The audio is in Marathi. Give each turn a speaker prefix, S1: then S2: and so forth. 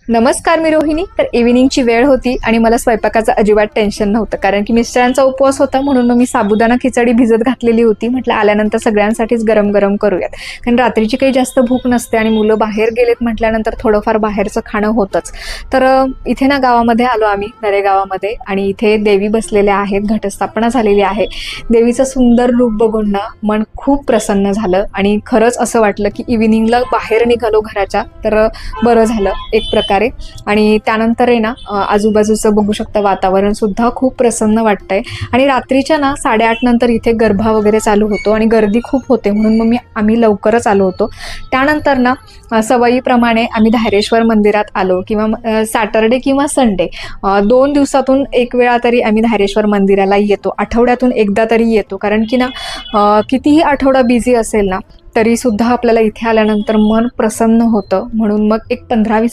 S1: नमस्कार, मी रोहिणी. तर इव्हिनिंगची वेळ होती आणि मला स्वयंपाकाचं अजिबात टेन्शन नव्हतं, कारण की मिस्टरांचा उपवास होता. म्हणून मग मी साबुदाणा खिचडी भिजत घातलेली होती. म्हटलं आल्यानंतर सगळ्यांसाठीच गरम गरम करूयात, कारण रात्रीची काही जास्त भूक नसते आणि मुलं बाहेर गेलेत म्हटल्यानंतर थोडंफार बाहेरचं खाणं होतंच. तर इथे ना गावामध्ये आलो आम्ही, नरेगावामध्ये, आणि इथे देवी बसलेल्या आहेत, घटस्थापना झालेली आहे. देवीचं सुंदर रूप बघून ना मन खूप प्रसन्न झालं आणि खरंच असं वाटलं की इव्हिनिंगला बाहेर निघालो घराच्या तर बरं झालं एक प्रकारे. आणि त्यानंतर आहे ना आजूबाजूचं बघू शकता वातावरण सुद्धा खूप प्रसन्न वाटतंय. आणि रात्रीच्या ना 8:30 नंतर इथे गरबा वगैरे चालू होतो आणि गर्दी खूप होते, म्हणून मग आम्ही लवकरच आलो होतो. त्यानंतर ना सवयीप्रमाणे आम्ही धायरेश्वर मंदिरात आलो, किंवा सॅटर्डे किंवा संडे 2 दिवसातून एक वेळा तरी आम्ही धायरेश्वर मंदिराला येतो. आठवड्यातून एकदा तरी येतो, कारण की ना कितीही आठवडा बिझी असेल ना तरी सुद्धा आपल्याला इथे आल्यानंतर मन प्रसन्न होतं. म्हणून मग एक 15-20